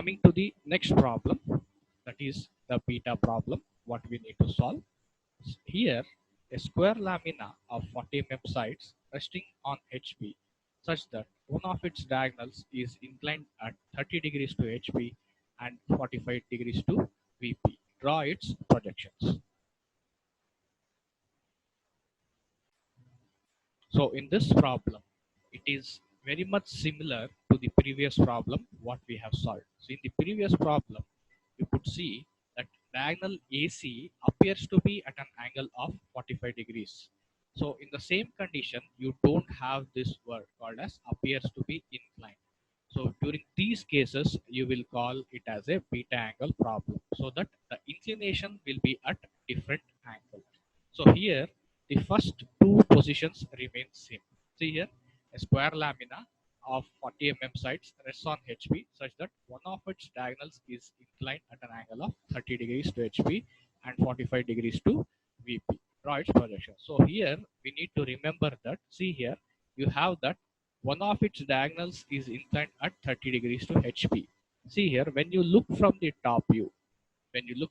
coming to the next problem, that is the beta problem, what we need to solve. Here, a square lamina of 40 mm sides resting on HP such that one of its diagonals is inclined at 30 degrees to HP and 45 degrees to VP. Draw its projections. So in this problem, it is very much similar to the previous problem what we have solved. So in the previous problem, you could see that diagonal AC appears to be at an angle of 45 degrees. So in the same condition, you don't have this word called as appears to be inclined. So during these cases, you will call it as a beta angle problem, so that the inclination will be at different angle. So here, the first two positions remain same. See here, a square lamina of 40 mm sides rests on HP such that one of its diagonals is inclined at an angle of 30 degrees to HP and 45 degrees to VP. Draw its projection. So here we need to remember that, see here, you have that one of its diagonals is inclined at 30 degrees to HP. See here, when you look from the top view, you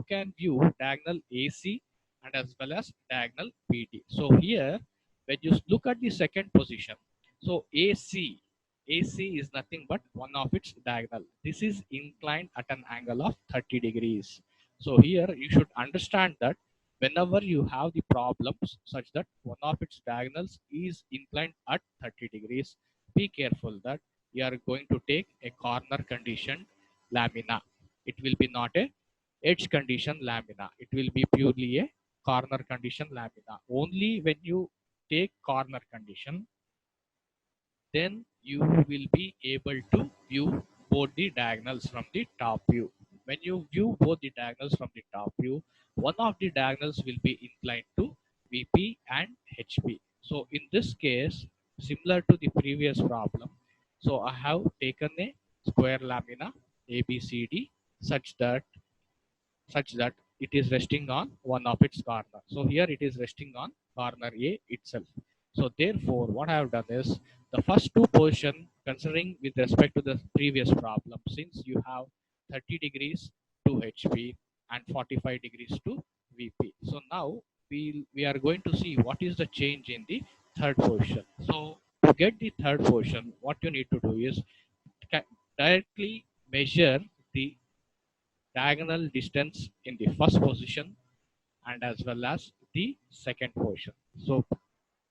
can view diagonal AC and as well as diagonal BD. So here, when you look at the second position, so AC is nothing but one of its diagonal. This is inclined at an angle of 30 degrees. So here you should understand that whenever you have the problems such that one of its diagonals is inclined at 30 degrees, be careful that you are going to take a corner condition lamina. It will be not a edge condition lamina. It will be purely a corner condition lamina. Only when you take corner condition, then you will be able to view both the diagonals from the top view. When you view both the diagonals from the top view, one of the diagonals will be inclined to VP and HP. So in this case, similar to the previous problem, so I have taken a square lamina ABCD such that it is resting on one of its corner. So here it is resting on corner A itself. So therefore, what I have done is the first two position considering with respect to the previous problem, since you have 30 degrees to HP and 45 degrees to VP. So now we are going to see what is the change in the third position. So to get the third position, what you need to do is directly measure the diagonal distance in the first position and as well as the second position. So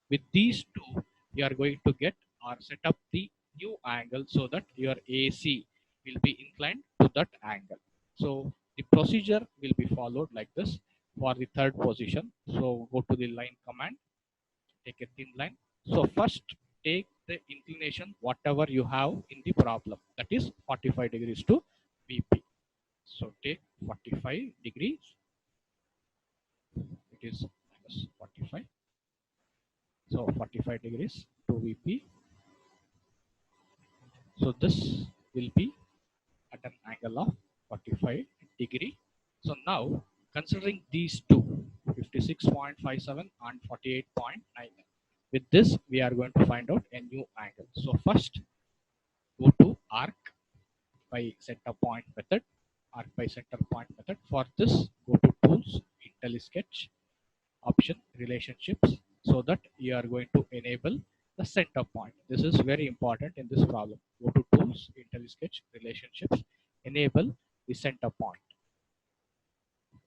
with these two, you are going to get or set up the new angle so that your AC will be inclined to that angle. So the procedure will be followed like this for the third position. So go to the line command, take a thin line. So first take the inclination whatever you have in the problem, that is 45 degrees to VP. So take 45 degrees, it is minus 45. So 45 degrees to VP. So this will be at an angle of 45 degree. So now considering these two, 56.57 and 48.9, with this we are going to find out a new angle. So first go to arc by center point method. Arc by center point method. For this, go to tools, IntelliSketch, option relationships, so that you are going to enable the center point. This is very important in this problem. Go to tools, IntelliSketch, relationships, enable the center point.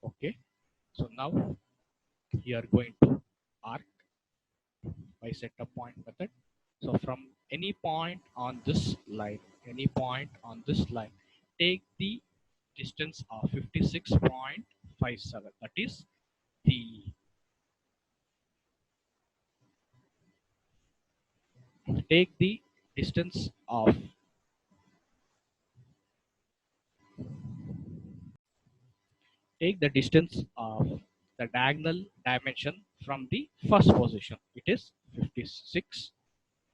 Okay. So now you are going to arc by center point method. So from any point on this line, take the distance of 56.57. That is the take the distance of the diagonal dimension from the first position. It is 56,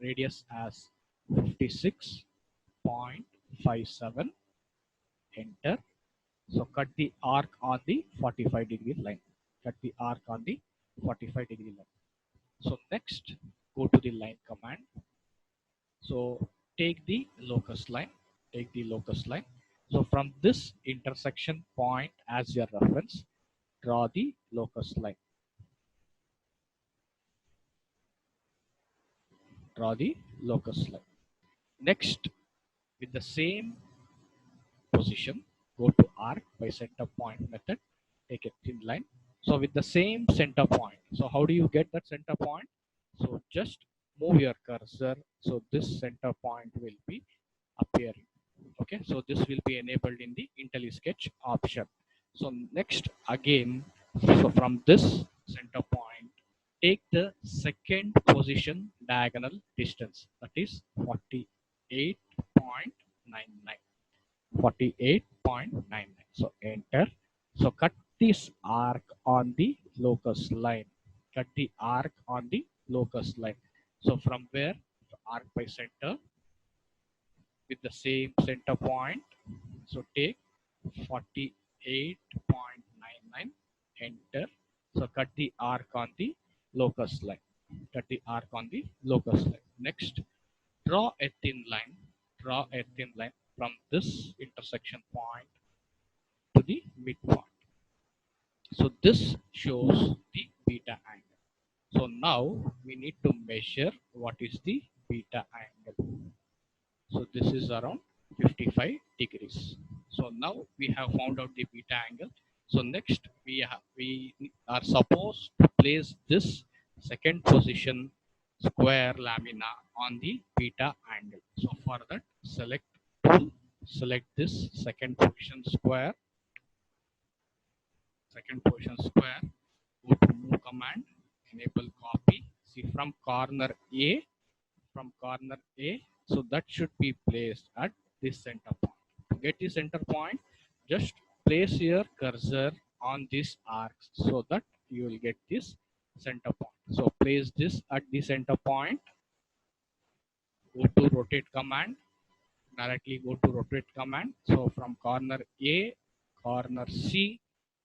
radius as 56.57, enter. So cut the arc on the 45 degree line. So next, go to the line command. So take the locus line. take the locus line. So from this intersection point as your reference, draw the locus line. Draw the locus line. Next, with the same position, go to arc by center point method, take a thin line. So with the same center point, so how do you get that center point? So just move your cursor, so this center point will be appearing. Okay, so this will be enabled in the IntelliSketch option. So next again, so from this center point, take the second position diagonal distance, that is 48.99. 48.99. So enter. So cut this arc on the locus line. Cut the arc on the locus line. So from where? Arc by center with the same center point. So take 48.99. Enter. So cut the arc on the locus line. Cut the arc on the locus line. Next, draw a thin line. Draw a thin line from this intersection point to the midpoint. So this shows the beta angle. So now we need to measure what is the beta angle. So this is around 55 degrees. So now we have found out the beta angle. So next we are supposed to place this second position square lamina on the beta angle. So for that, select tool, select this second position square, go to move command, enable copy. See from corner A, so that should be placed at this center point. To get the center point, just place your cursor on this arc so that you will get this center point. So place this at the center point, go to rotate command, directly go to rotate command. So from corner A, corner C,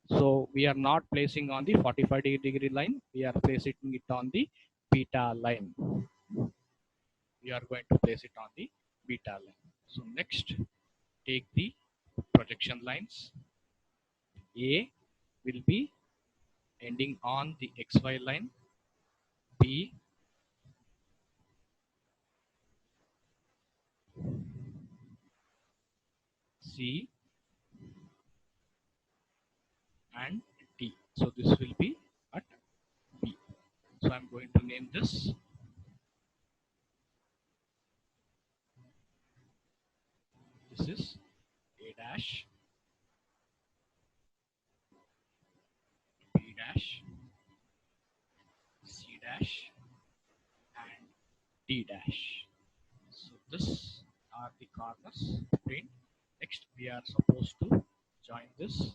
so we are not placing on the 45 degree line, we are placing it on the beta line. We are going to place it on the beta line. So next, take the projection lines. A will be ending on the XY line. B, C, and D. So this will be at B. So I'm going to name this. This is A dash, B dash, C dash, and D dash. So this are the corners between. Next, we are supposed to join this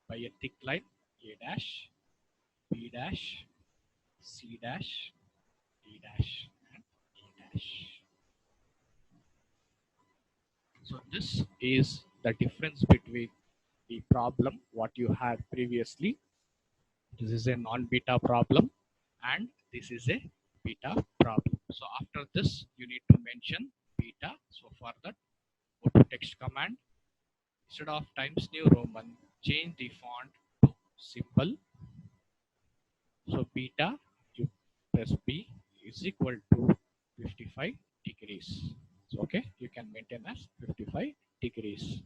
by a thick line. A dash, B dash, C dash, D dash, and E dash. So this is the difference between the problem what you had previously. This is a non-beta problem and this is a beta problem. So after this, you need to mention beta. So for that, go to text command. Instead of Times New Roman, change the font to simple. So beta, you press B, is equal to 55 degrees. So, okay, you can maintain as 55 degrees.